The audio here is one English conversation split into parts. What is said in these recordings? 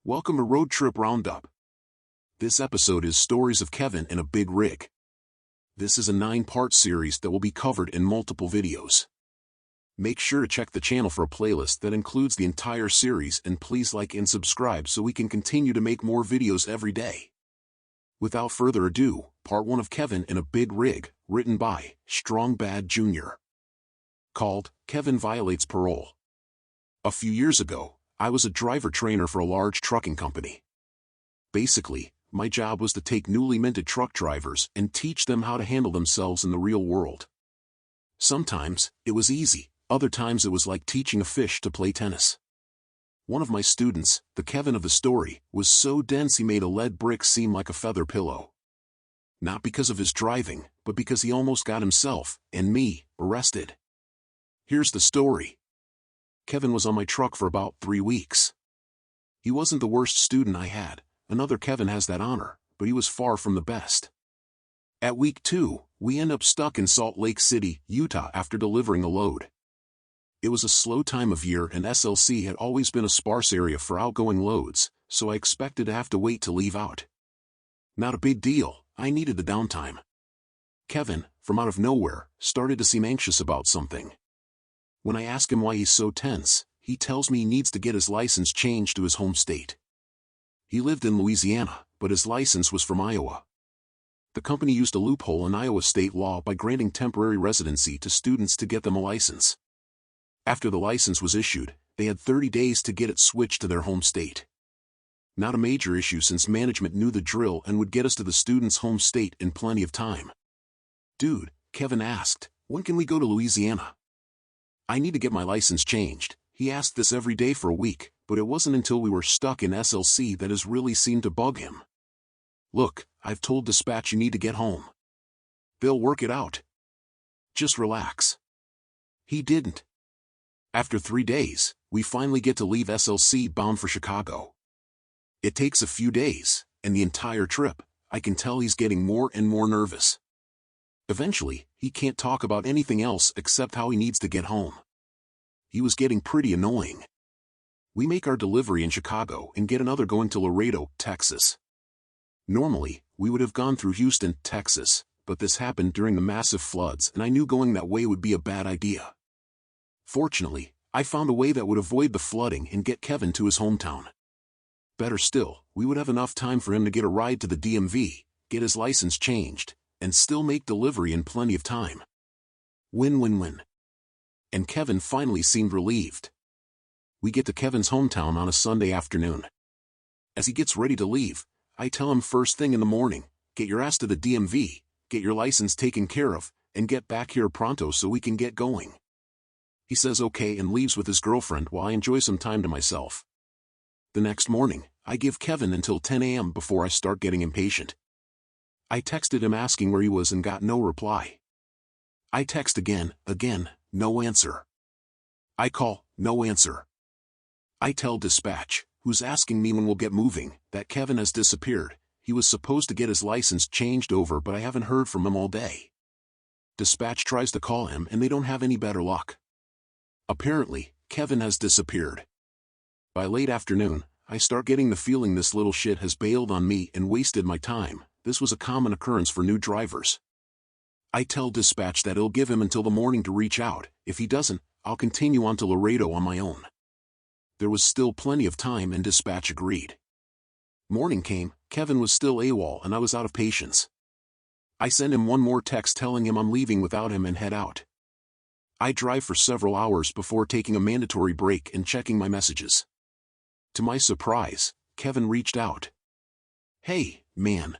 Welcome to Road Trip Roundup. This episode is Stories of Kevin in a Big Rig. This is a 9-part series that will be covered in multiple videos. Make sure to check the channel for a playlist that includes the entire series, and please like and subscribe so we can continue to make more videos every day. Without further ado, Part 1 of Kevin in a Big Rig, written by Strong Bad Jr. Called, Kevin Violates Parole. A few years ago, I was a driver trainer for a large trucking company. Basically, my job was to take newly minted truck drivers and teach them how to handle themselves in the real world. Sometimes, it was easy, other times it was like teaching a fish to play tennis. One of my students, the Kevin of the story, was so dense he made a lead brick seem like a feather pillow. Not because of his driving, but because he almost got himself, and me, arrested. Here's the story. Kevin was on my truck for about 3 weeks. He wasn't the worst student I had, another Kevin has that honor, but he was far from the best. At week 2, we end up stuck in Salt Lake City, Utah after delivering a load. It was a slow time of year and SLC had always been a sparse area for outgoing loads, so I expected to have to wait to leave out. Not a big deal, I needed the downtime. Kevin, from out of nowhere, started to seem anxious about something. When I ask him why he's so tense, he tells me he needs to get his license changed to his home state. He lived in Louisiana, but his license was from Iowa. The company used a loophole in Iowa state law by granting temporary residency to students to get them a license. After the license was issued, they had 30 days to get it switched to their home state. Not a major issue since management knew the drill and would get us to the student's home state in plenty of time. Dude, Kevin asked, when can we go to Louisiana? I need to get my license changed. He asked this every day for a week, but it wasn't until we were stuck in SLC that his really seemed to bug him. Look, I've told dispatch you need to get home. They'll work it out. Just relax. He didn't. After 3 days, we finally get to leave SLC bound for Chicago. It takes a few days, and the entire trip, I can tell he's getting more and more nervous. Eventually, he can't talk about anything else except how he needs to get home. He was getting pretty annoying. We make our delivery in Chicago and get another going to Laredo, Texas. Normally, we would have gone through Houston, Texas, but this happened during the massive floods and I knew going that way would be a bad idea. Fortunately, I found a way that would avoid the flooding and get Kevin to his hometown. Better still, we would have enough time for him to get a ride to the DMV, get his license changed, and still make delivery in plenty of time. Win-win-win. And Kevin finally seemed relieved. We get to Kevin's hometown on a Sunday afternoon. As he gets ready to leave, I tell him first thing in the morning, get your ass to the DMV, get your license taken care of, and get back here pronto so we can get going. He says okay and leaves with his girlfriend while I enjoy some time to myself. The next morning, I give Kevin until 10 a.m. before I start getting impatient. I texted him asking where he was and got no reply. I text again, no answer. I call, no answer. I tell dispatch, who's asking me when we'll get moving, that Kevin has disappeared. He was supposed to get his license changed over but I haven't heard from him all day. Dispatch tries to call him and they don't have any better luck. Apparently, Kevin has disappeared. By late afternoon, I start getting the feeling this little shit has bailed on me and wasted my time. This was a common occurrence for new drivers. I tell dispatch that it'll give him until the morning to reach out. If he doesn't, I'll continue on to Laredo on my own. There was still plenty of time and dispatch agreed. Morning came, Kevin was still AWOL and I was out of patience. I send him one more text telling him I'm leaving without him and head out. I drive for several hours before taking a mandatory break and checking my messages. To my surprise, Kevin reached out. Hey, man.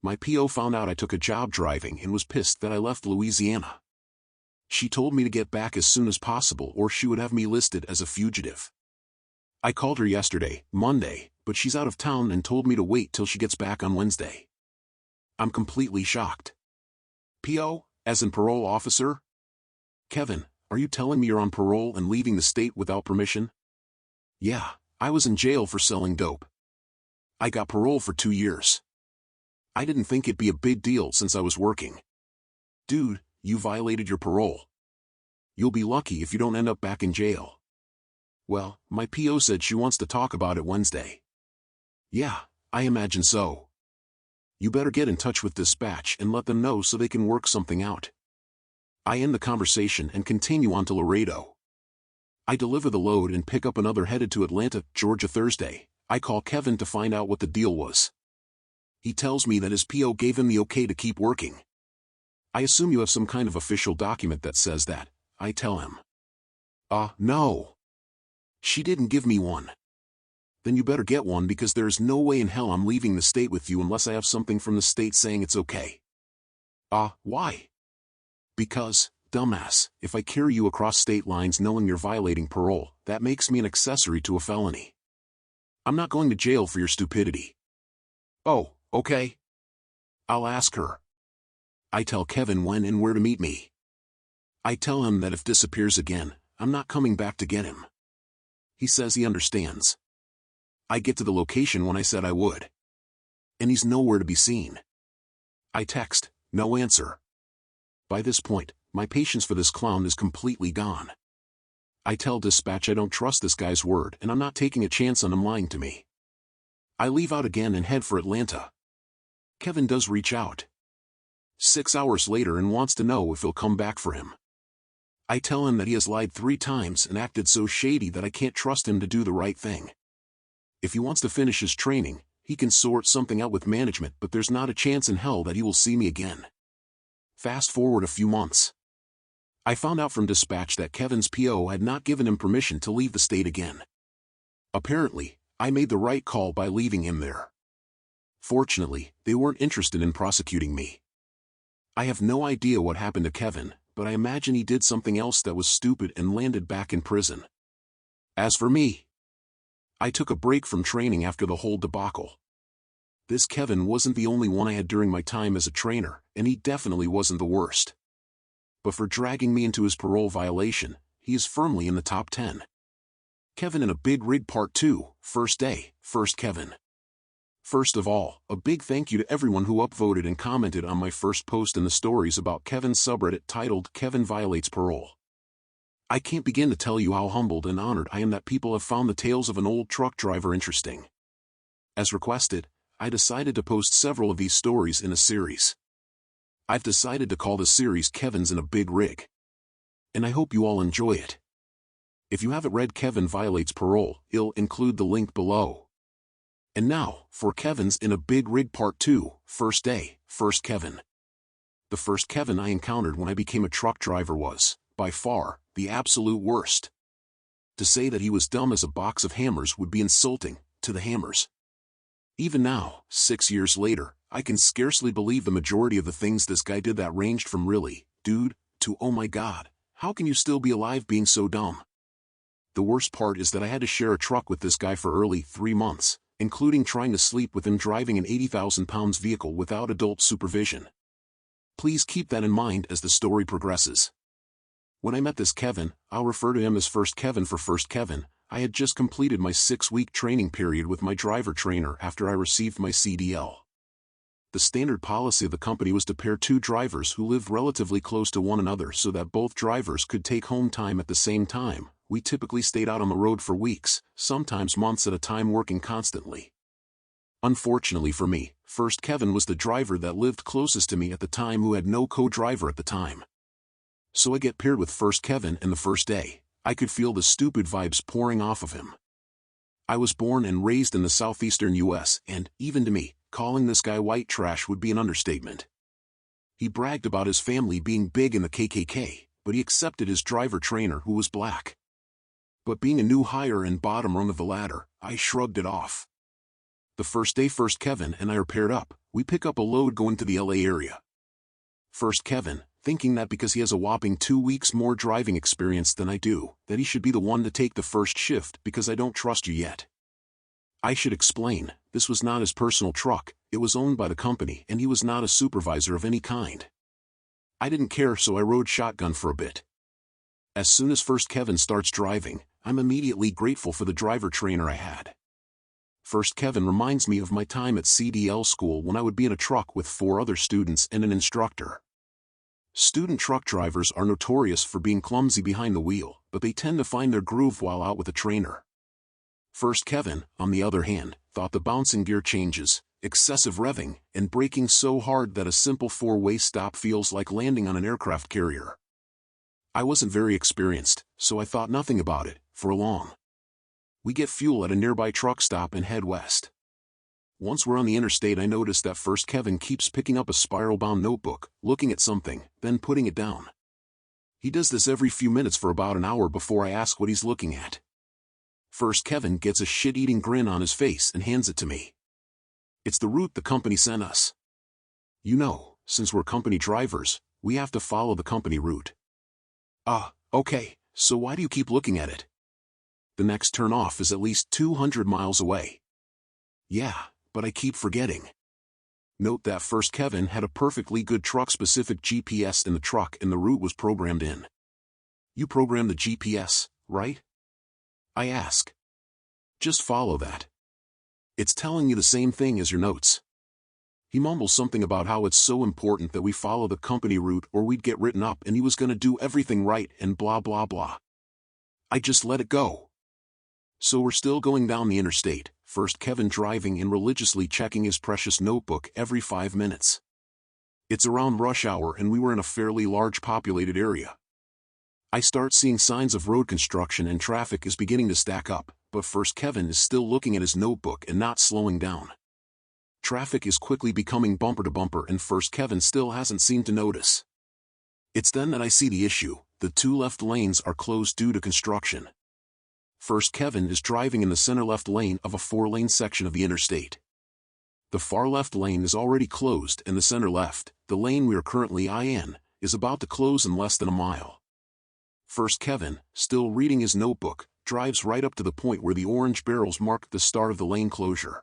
My PO found out I took a job driving and was pissed that I left Louisiana. She told me to get back as soon as possible or she would have me listed as a fugitive. I called her yesterday, Monday, but she's out of town and told me to wait till she gets back on Wednesday. I'm completely shocked. PO, as in parole officer? Kevin, are you telling me you're on parole and leaving the state without permission? Yeah, I was in jail for selling dope. I got parole for 2 years. I didn't think it'd be a big deal since I was working. Dude, you violated your parole. You'll be lucky if you don't end up back in jail. Well, my PO said she wants to talk about it Wednesday. Yeah, I imagine so. You better get in touch with dispatch and let them know so they can work something out. I end the conversation and continue on to Laredo. I deliver the load and pick up another headed to Atlanta, Georgia Thursday. I call Kevin to find out what the deal was. He tells me that his PO gave him the okay to keep working. I assume you have some kind of official document that says that. I tell him. No. She didn't give me one. Then you better get one because there is no way in hell I'm leaving the state with you unless I have something from the state saying it's okay. Why? Because, dumbass, if I carry you across state lines knowing you're violating parole, that makes me an accessory to a felony. I'm not going to jail for your stupidity. Oh, okay. I'll ask her. I tell Kevin when and where to meet me. I tell him that if disappears again, I'm not coming back to get him. He says he understands. I get to the location when I said I would. And he's nowhere to be seen. I text, no answer. By this point, my patience for this clown is completely gone. I tell dispatch I don't trust this guy's word and I'm not taking a chance on him lying to me. I leave out again and head for Atlanta. Kevin does reach out. 6 hours later and wants to know if he'll come back for him. I tell him that he has lied 3 times and acted so shady that I can't trust him to do the right thing. If he wants to finish his training, he can sort something out with management, but there's not a chance in hell that he will see me again. Fast forward a few months. I found out from dispatch that Kevin's PO had not given him permission to leave the state again. Apparently, I made the right call by leaving him there. Fortunately, they weren't interested in prosecuting me. I have no idea what happened to Kevin, but I imagine he did something else that was stupid and landed back in prison. As for me, I took a break from training after the whole debacle. This Kevin wasn't the only one I had during my time as a trainer, and he definitely wasn't the worst. But for dragging me into his parole violation, he is firmly in the top 10. Kevin in a Big Rig Part 2, First Day, First Kevin. First of all, a big thank you to everyone who upvoted and commented on my first post in the Stories About Kevin subreddit titled Kevin Violates Parole. I can't begin to tell you how humbled and honored I am that people have found the tales of an old truck driver interesting. As requested, I decided to post several of these stories in a series. I've decided to call the series Kevin's in a Big Rig. And I hope you all enjoy it. If you haven't read Kevin Violates Parole, I'll include the link below. And now, for Kevin's in a Big Rig Part 2, First Day, First Kevin. The first Kevin I encountered when I became a truck driver was, by far, the absolute worst. To say that he was dumb as a box of hammers would be insulting to the hammers. Even now, 6 years later, I can scarcely believe the majority of the things this guy did that ranged from really, dude, to oh my god, how can you still be alive being so dumb? The worst part is that I had to share a truck with this guy for early 3 months, including trying to sleep with him driving an 80,000 pounds vehicle without adult supervision. Please keep that in mind as the story progresses. When I met this Kevin, I'll refer to him as First Kevin for First Kevin. I had just completed my 6-week training period with my driver trainer after I received my CDL. The standard policy of the company was to pair 2 drivers who lived relatively close to one another so that both drivers could take home time at the same time. We typically stayed out on the road for weeks, sometimes months at a time working constantly. Unfortunately for me, First Kevin was the driver that lived closest to me at the time who had no co-driver at the time. So I get paired with First Kevin and the first day, I could feel the stupid vibes pouring off of him. I was born and raised in the southeastern US, and, even to me, calling this guy white trash would be an understatement. He bragged about his family being big in the KKK, but he accepted his driver trainer who was black. But being a new hire and bottom rung of the ladder, I shrugged it off. The first day First Kevin and I are paired up, we pick up a load going to the LA area. First Kevin, thinking that because he has a whopping 2 weeks more driving experience than I do, that he should be the one to take the first shift because I don't trust you yet. I should explain, this was not his personal truck, it was owned by the company and he was not a supervisor of any kind. I didn't care, so I rode shotgun for a bit. As soon as First Kevin starts driving, I'm immediately grateful for the driver trainer I had. First Kevin reminds me of my time at CDL school when I would be in a truck with 4 other students and an instructor. Student truck drivers are notorious for being clumsy behind the wheel, but they tend to find their groove while out with a trainer. First Kevin, on the other hand, thought the bouncing gear changes, excessive revving, and braking so hard that a simple 4-way stop feels like landing on an aircraft carrier. I wasn't very experienced, so I thought nothing about it, for long. We get fuel at a nearby truck stop and head west. Once we're on the interstate, I noticed that First Kevin keeps picking up a spiral-bound notebook, looking at something, then putting it down. He does this every few minutes for about an hour before I ask what he's looking at. First Kevin gets a shit-eating grin on his face and hands it to me. It's the route the company sent us. You know, since we're company drivers, we have to follow the company route. Okay, so why do you keep looking at it? The next turn off is at least 200 miles away. Yeah, but I keep forgetting. Note that First Kevin had a perfectly good truck-specific GPS in the truck and the route was programmed in. You programmed the GPS, right? I ask. Just follow that. It's telling you the same thing as your notes. He mumbles something about how it's so important that we follow the company route or we'd get written up and he was gonna do everything right and blah blah blah. I just let it go. So we're still going down the interstate, First Kevin driving and religiously checking his precious notebook every 5 minutes. It's around rush hour and we were in a fairly large populated area. I start seeing signs of road construction and traffic is beginning to stack up, but First Kevin is still looking at his notebook and not slowing down. Traffic is quickly becoming bumper to bumper and First Kevin still hasn't seemed to notice. It's then that I see the issue. The 2 left lanes are closed due to construction. First Kevin is driving in the center left lane of a 4-lane section of the interstate. The far left lane is already closed and the center left, the lane we are currently in, is about to close in less than a mile. First Kevin, still reading his notebook, drives right up to the point where the orange barrels mark the start of the lane closure.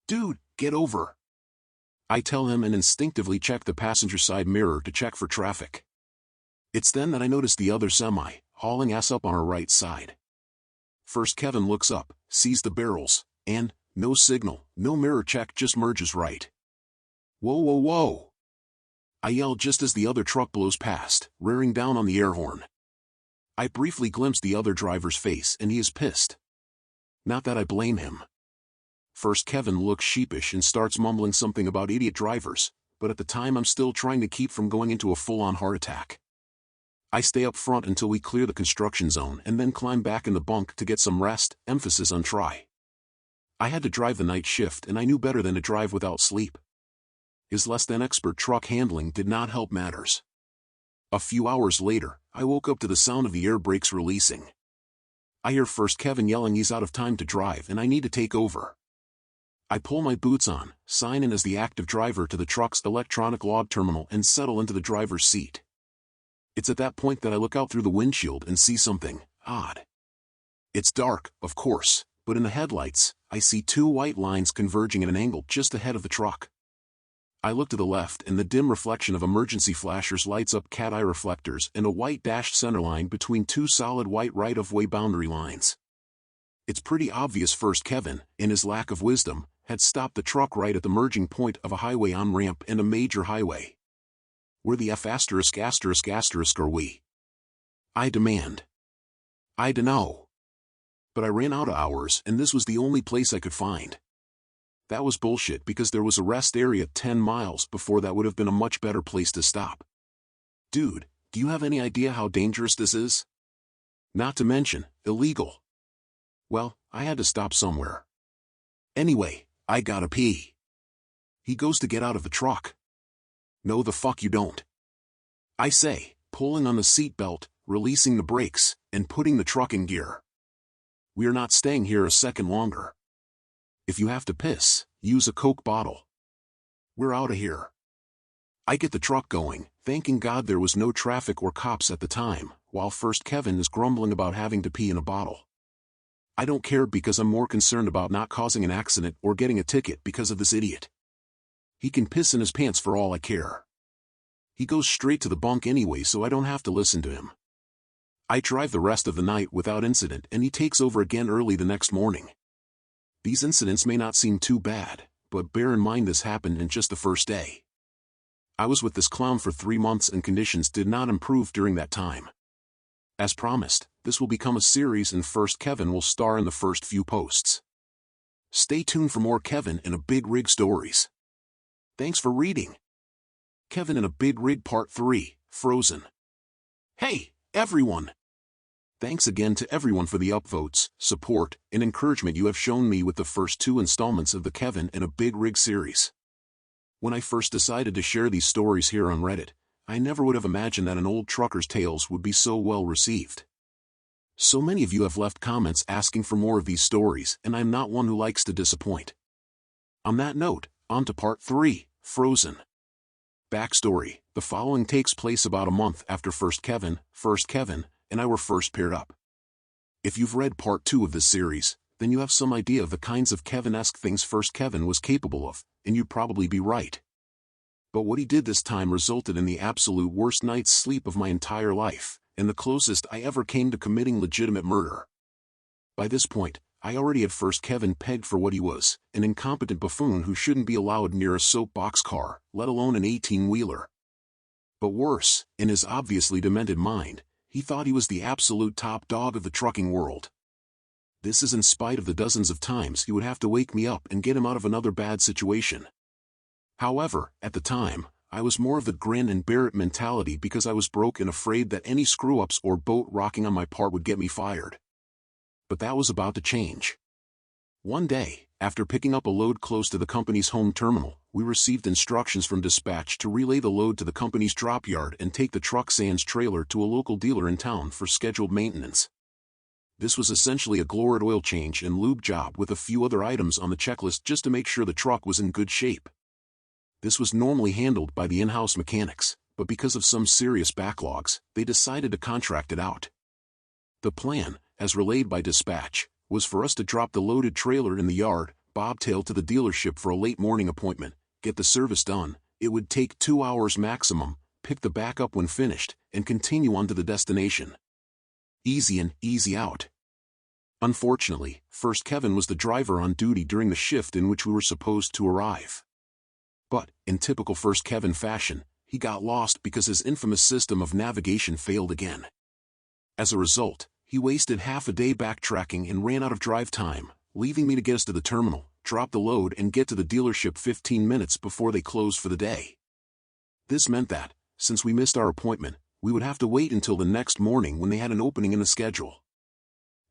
Dude, get over. I tell him and instinctively check the passenger side mirror to check for traffic. It's then that I notice the other semi, hauling ass up on our right side. First Kevin looks up, sees the barrels, and, no signal, no mirror check, just merges right. Whoa whoa whoa! I yell just as the other truck blows past, rearing down on the air horn. I briefly glimpse the other driver's face and he is pissed. Not that I blame him. First Kevin looks sheepish and starts mumbling something about idiot drivers, but at the time I'm still trying to keep from going into a full-on heart attack. I stay up front until we clear the construction zone and then climb back in the bunk to get some rest, emphasis on try. I had to drive the night shift and I knew better than to drive without sleep. His less than expert truck handling did not help matters. A few hours later, I woke up to the sound of the air brakes releasing. I hear First Kevin yelling he's out of time to drive and I need to take over. I pull my boots on, sign in as the active driver to the truck's electronic log terminal and settle into the driver's seat. It's at that point that I look out through the windshield and see something odd. It's dark, of course, but in the headlights, I see 2 white lines converging at an angle just ahead of the truck. I look to the left and the dim reflection of emergency flashers lights up cat eye reflectors and a white dashed centerline between 2 solid white right-of-way boundary lines. It's pretty obvious First Kevin, in his lack of wisdom, had stopped the truck right at the merging point of a highway on-ramp and a major highway. Where the F*** are we? I demand. I dunno. But I ran out of hours and this was the only place I could find. That was bullshit because there was a rest area 10 miles before that would have been a much better place to stop. Dude, do you have any idea how dangerous this is? Not to mention, illegal. Well, I had to stop somewhere. Anyway, I gotta pee. He goes to get out of the truck. No the fuck you don't. I say, pulling on the seatbelt, releasing the brakes, and putting the truck in gear. We are not staying here a second longer. If you have to piss, use a Coke bottle. We're out of here. I get the truck going, thanking God there was no traffic or cops at the time, while First Kevin is grumbling about having to pee in a bottle. I don't care because I'm more concerned about not causing an accident or getting a ticket because of this idiot. He can piss in his pants for all I care. He goes straight to the bunk anyway so I don't have to listen to him. I drive the rest of the night without incident and he takes over again early the next morning. These incidents may not seem too bad, but bear in mind this happened in just the first day. I was with this clown for 3 months and conditions did not improve during that time. As promised, this will become a series and first Kevin will star in the first few posts. Stay tuned for more Kevin in a Big Rig stories. Thanks for reading. Kevin in a Big Rig Part 3, Frozen. Hey, everyone! Thanks again to everyone for the upvotes, support, and encouragement you have shown me with the first 2 installments of the Kevin in a Big Rig series. When I first decided to share these stories here on Reddit, I never would have imagined that an old trucker's tales would be so well received. So many of you have left comments asking for more of these stories, and I'm not one who likes to disappoint. On that note, on to Part 3, Frozen. Backstory: the following takes place about a month after first Kevin and I were first paired up. If you've read Part 2 of this series, then you have some idea of the kinds of Kevin-esque things first Kevin was capable of, and you'd probably be right. But what he did this time resulted in the absolute worst night's sleep of my entire life, and the closest I ever came to committing legitimate murder. By this point, I already had first Kevin pegged for what he was, an incompetent buffoon who shouldn't be allowed near a soapbox car, let alone an 18-wheeler. But worse, in his obviously demented mind, he thought he was the absolute top dog of the trucking world. This is in spite of the dozens of times he would have to wake me up and get him out of another bad situation. However, at the time, I was more of the grin and bear it mentality because I was broke and afraid that any screw-ups or boat rocking on my part would get me fired. But that was about to change. One day, after picking up a load close to the company's home terminal, we received instructions from dispatch to relay the load to the company's drop yard and take the truck sans trailer to a local dealer in town for scheduled maintenance. This was essentially a glorid oil change and lube job with a few other items on the checklist just to make sure the truck was in good shape. This was normally handled by the in-house mechanics, but because of some serious backlogs, they decided to contract it out. The plan, as relayed by dispatch, was for us to drop the loaded trailer in the yard, bobtail to the dealership for a late morning appointment, get the service done, it would take 2 hours maximum, pick the back up when finished, and continue on to the destination. Easy in, easy out. Unfortunately, first Kevin was the driver on duty during the shift in which we were supposed to arrive. But, in typical first Kevin fashion, he got lost because his infamous system of navigation failed again. As a result, he wasted half a day backtracking and ran out of drive time, leaving me to get us to the terminal, drop the load and get to the dealership 15 minutes before they closed for the day. This meant that, since we missed our appointment, we would have to wait until the next morning when they had an opening in the schedule.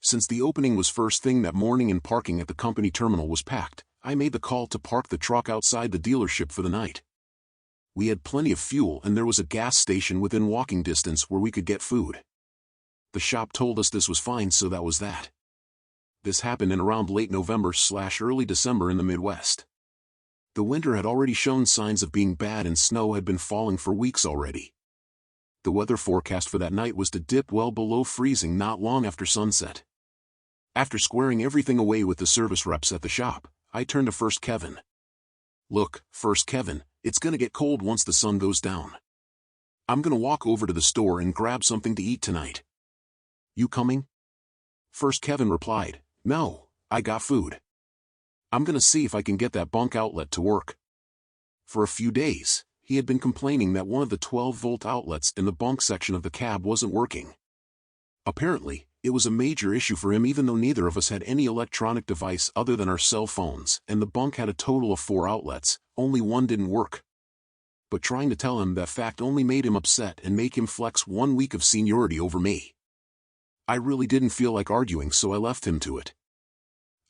Since the opening was first thing that morning and parking at the company terminal was packed, I made the call to park the truck outside the dealership for the night. We had plenty of fuel and there was a gas station within walking distance where we could get food. The shop told us this was fine, so that was that. This happened in around late November/early December in the Midwest. The winter had already shown signs of being bad and snow had been falling for weeks already. The weather forecast for that night was to dip well below freezing not long after sunset. After squaring everything away with the service reps at the shop, I turned to first Kevin. "Look, first Kevin, it's gonna get cold once the sun goes down. I'm gonna walk over to the store and grab something to eat tonight. You coming?" First Kevin replied, "No, I got food. I'm gonna see if I can get that bunk outlet to work." For a few days, he had been complaining that one of the 12-volt outlets in the bunk section of the cab wasn't working. Apparently, it was a major issue for him even though neither of us had any electronic device other than our cell phones, and the bunk had a total of 4 outlets, only one didn't work. But trying to tell him that fact only made him upset and make him flex 1 week of seniority over me. I really didn't feel like arguing, so I left him to it.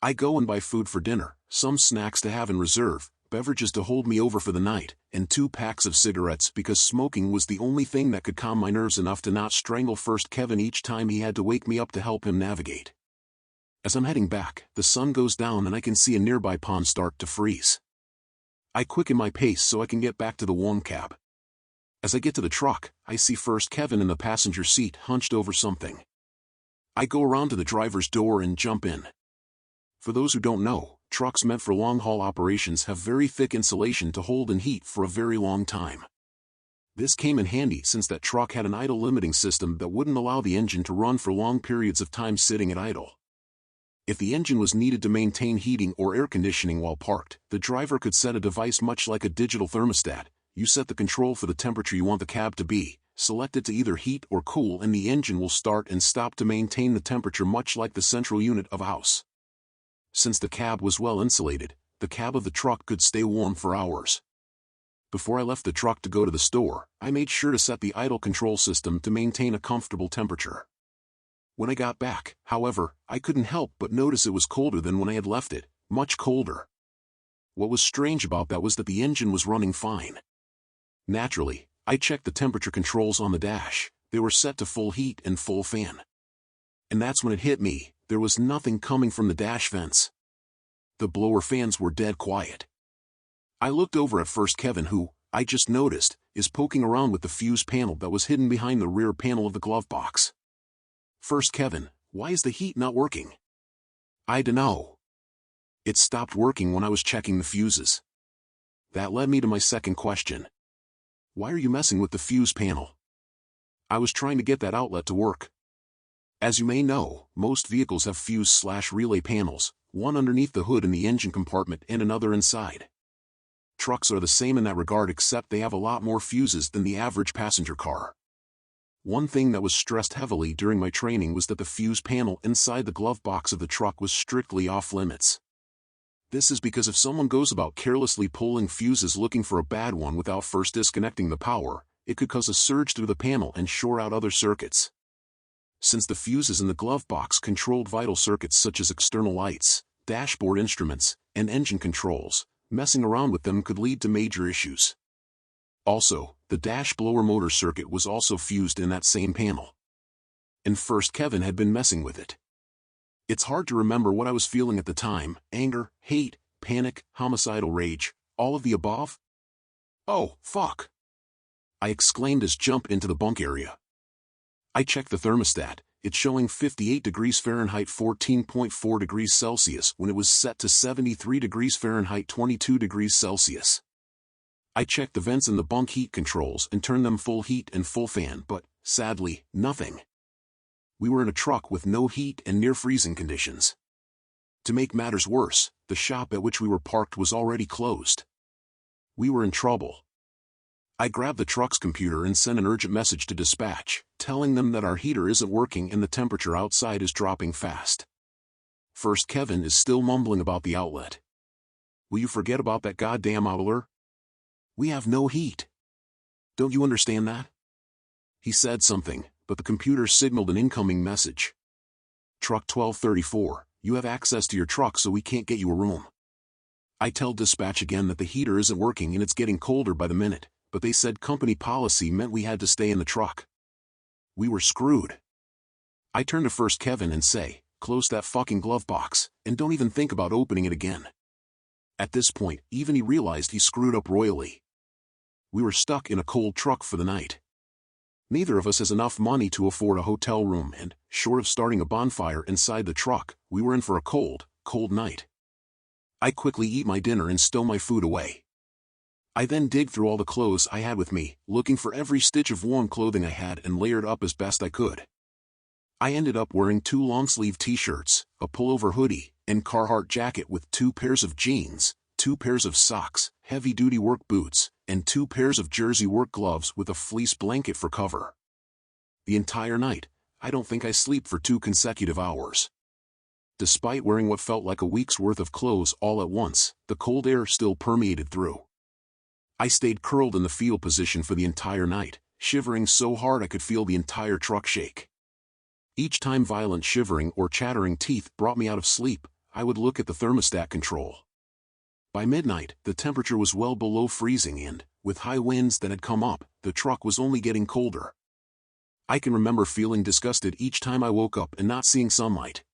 I go and buy food for dinner, some snacks to have in reserve, beverages to hold me over for the night, and 2 packs of cigarettes because smoking was the only thing that could calm my nerves enough to not strangle first Kevin each time he had to wake me up to help him navigate. As I'm heading back, the sun goes down and I can see a nearby pond start to freeze. I quicken my pace so I can get back to the warm cab. As I get to the truck, I see first Kevin in the passenger seat hunched over something. I go around to the driver's door and jump in. For those who don't know, trucks meant for long-haul operations have very thick insulation to hold and heat for a very long time. This came in handy since that truck had an idle limiting system that wouldn't allow the engine to run for long periods of time sitting at idle. If the engine was needed to maintain heating or air conditioning while parked, the driver could set a device much like a digital thermostat. You set the control for the temperature you want the cab to be, select it to either heat or cool, and the engine will start and stop to maintain the temperature much like the central unit of a house. Since the cab was well insulated, the cab of the truck could stay warm for hours. Before I left the truck to go to the store, I made sure to set the idle control system to maintain a comfortable temperature. When I got back, however, I couldn't help but notice it was colder than when I had left it, much colder. What was strange about that was that the engine was running fine. Naturally, I checked the temperature controls on the dash. They were set to full heat and full fan. And that's when it hit me, there was nothing coming from the dash vents. The blower fans were dead quiet. I looked over at first Kevin, who, I just noticed, is poking around with the fuse panel that was hidden behind the rear panel of the glove box. First Kevin, why is the heat not working? I dunno. It stopped working when I was checking the fuses. That led me to my second question. Why are you messing with the fuse panel? I was trying to get that outlet to work. As you may know, most vehicles have fuse/relay panels, one underneath the hood in the engine compartment and another inside. Trucks are the same in that regard, except they have a lot more fuses than the average passenger car. One thing that was stressed heavily during my training was that the fuse panel inside the glove box of the truck was strictly off limits. This is because if someone goes about carelessly pulling fuses looking for a bad one without first disconnecting the power, it could cause a surge through the panel and short out other circuits. Since the fuses in the glove box controlled vital circuits such as external lights, dashboard instruments, and engine controls, messing around with them could lead to major issues. Also, the dash blower motor circuit was also fused in that same panel. And first Kevin had been messing with it. It's hard to remember what I was feeling at the time: anger, hate, panic, homicidal rage, all of the above? Oh, fuck! I exclaimed as jump into the bunk area. I checked the thermostat. It's showing 58 degrees Fahrenheit 14.4 degrees Celsius when it was set to 73 degrees Fahrenheit 22 degrees Celsius. I checked the vents in the bunk heat controls and turned them full heat and full fan, but, sadly, nothing. We were in a truck with no heat and near freezing conditions. To make matters worse, the shop at which we were parked was already closed. We were in trouble. I grabbed the truck's computer and sent an urgent message to dispatch, telling them that our heater isn't working and the temperature outside is dropping fast. First Kevin is still mumbling about the outlet. Will you forget about that goddamn outlet? We have no heat. Don't you understand that? He said something, but the computer signaled an incoming message. Truck 1234, you have access to your truck, so we can't get you a room. I tell dispatch again that the heater isn't working and it's getting colder by the minute, but they said company policy meant we had to stay in the truck. We were screwed. I turn to first Kevin and say, close that fucking glove box, and don't even think about opening it again. At this point, even he realized he screwed up royally. We were stuck in a cold truck for the night. Neither of us has enough money to afford a hotel room and, short of starting a bonfire inside the truck, we were in for a cold, cold night. I quickly eat my dinner and stow my food away. I then dig through all the clothes I had with me, looking for every stitch of warm clothing I had and layered up as best I could. I ended up wearing 2 long-sleeve t-shirts, a pullover hoodie, and Carhartt jacket with 2 pairs of jeans, 2 pairs of socks, heavy-duty work boots, and 2 pairs of jersey work gloves with a fleece blanket for cover. The entire night, I don't think I slept for 2 consecutive hours. Despite wearing what felt like a week's worth of clothes all at once, the cold air still permeated through. I stayed curled in the fetal position for the entire night, shivering so hard I could feel the entire truck shake. Each time violent shivering or chattering teeth brought me out of sleep, I would look at the thermostat control. By midnight, the temperature was well below freezing and, with high winds that had come up, the truck was only getting colder. I can remember feeling disgusted each time I woke up and not seeing sunlight.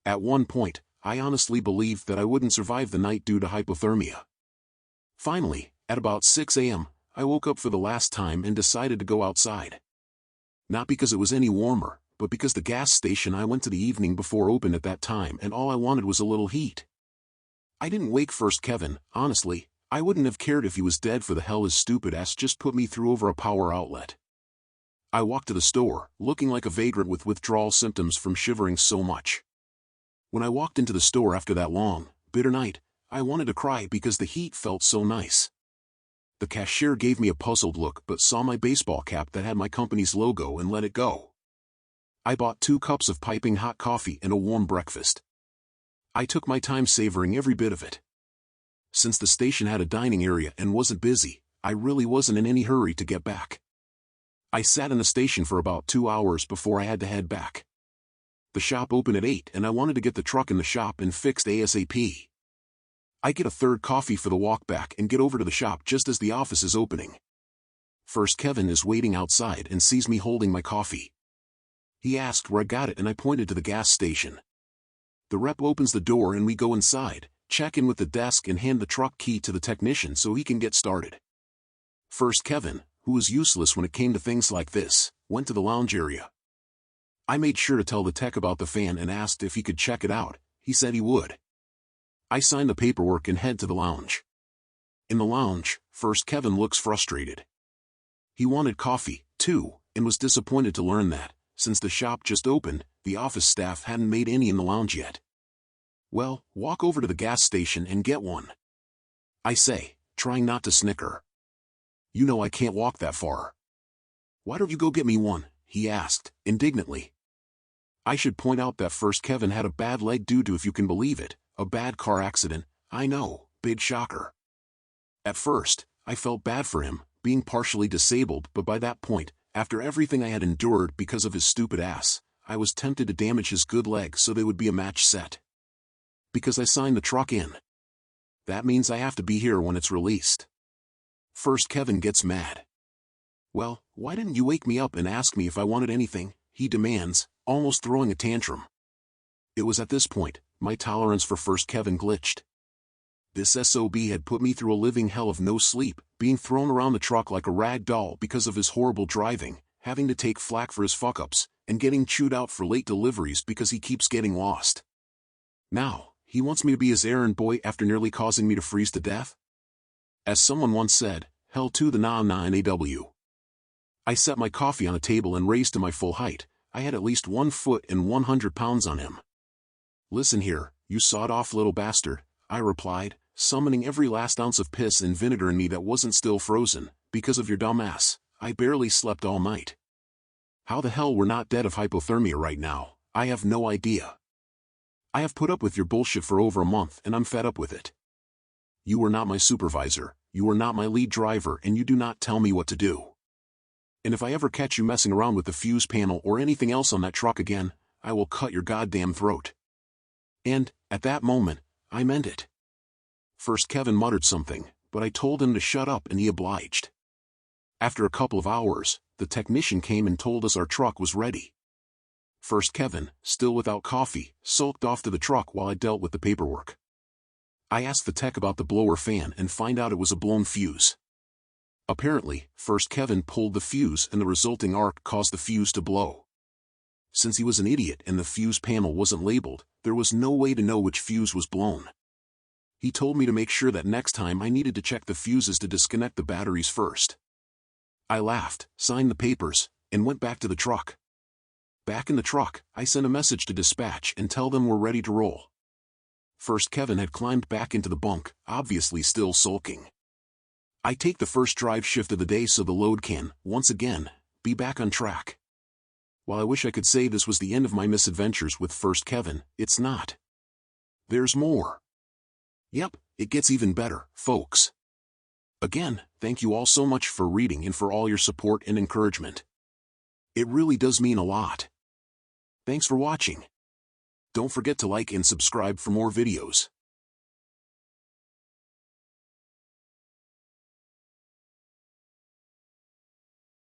At one point, I honestly believed that I wouldn't survive the night due to hypothermia. Finally, at about 6 a.m., I woke up for the last time and decided to go outside. Not because it was any warmer, but because the gas station I went to the evening before opened at that time and all I wanted was a little heat. I didn't wake first Kevin, honestly. I wouldn't have cared if he was dead, for the hell his stupid ass just put me through over a power outlet. I walked to the store, looking like a vagrant with withdrawal symptoms from shivering so much. When I walked into the store after that long, bitter night, I wanted to cry because the heat felt so nice. The cashier gave me a puzzled look but saw my baseball cap that had my company's logo and let it go. I bought 2 cups of piping hot coffee and a warm breakfast. I took my time savoring every bit of it. Since the station had a dining area and wasn't busy, I really wasn't in any hurry to get back. I sat in the station for about 2 hours before I had to head back. The shop opened at 8 and I wanted to get the truck in the shop and fixed ASAP. I get a third coffee for the walk back and get over to the shop just as the office is opening. First Kevin is waiting outside and sees me holding my coffee. He asked where I got it and I pointed to the gas station. The rep opens the door and we go inside, check in with the desk and hand the truck key to the technician so he can get started. First Kevin, who was useless when it came to things like this, went to the lounge area. I made sure to tell the tech about the fan and asked if he could check it out. He said he would. I signed the paperwork and head to the lounge. In the lounge, First Kevin looks frustrated. He wanted coffee, too, and was disappointed to learn that, since the shop just opened, the office staff hadn't made any in the lounge yet. Well, walk over to the gas station and get one, I say, trying not to snicker. You know I can't walk that far. Why don't you go get me one? He asked, indignantly. I should point out that First Kevin had a bad leg due to, if you can believe it, a bad car accident. I know, big shocker. At first, I felt bad for him, being partially disabled, but by that point, after everything I had endured because of his stupid ass, I was tempted to damage his good leg so they would be a match set. Because I signed the truck in. That means I have to be here when it's released. First Kevin gets mad. Well, why didn't you wake me up and ask me if I wanted anything? He demands, almost throwing a tantrum. It was at this point, my tolerance for First Kevin glitched. This SOB had put me through a living hell of no sleep, being thrown around the truck like a rag doll because of his horrible driving, having to take flack for his fuck-ups, and getting chewed out for late deliveries because he keeps getting lost. Now, he wants me to be his errand boy after nearly causing me to freeze to death? As someone once said, hell to the nah-nah-naw. I set my coffee on a table and raised to my full height. I had at least 1 foot and 100 pounds on him. Listen here, you sawed-off little bastard, I replied, summoning every last ounce of piss and vinegar in me that wasn't still frozen. Because of your dumb ass, I barely slept all night. How the hell we're not dead of hypothermia right now, I have no idea. I have put up with your bullshit for over a month and I'm fed up with it. You are not my supervisor, you are not my lead driver, and you do not tell me what to do. And if I ever catch you messing around with the fuse panel or anything else on that truck again, I will cut your goddamn throat. And, at that moment, I meant it. First Kevin muttered something, but I told him to shut up and he obliged. After a couple of hours, the technician came and told us our truck was ready. First Kevin, still without coffee, sulked off to the truck while I dealt with the paperwork. I asked the tech about the blower fan and find out it was a blown fuse. Apparently, First Kevin pulled the fuse and the resulting arc caused the fuse to blow. Since he was an idiot and the fuse panel wasn't labeled, there was no way to know which fuse was blown. He told me to make sure that next time I needed to check the fuses to disconnect the batteries first. I laughed, signed the papers, and went back to the truck. Back in the truck, I sent a message to dispatch and tell them we're ready to roll. First Kevin had climbed back into the bunk, obviously still sulking. I take the first drive shift of the day so the load can, once again, be back on track. While I wish I could say this was the end of my misadventures with First Kevin, it's not. There's more. Yep, it gets even better, folks. Again, thank you all so much for reading and for all your support and encouragement. It really does mean a lot. Thanks for watching. Don't forget to like and subscribe for more videos.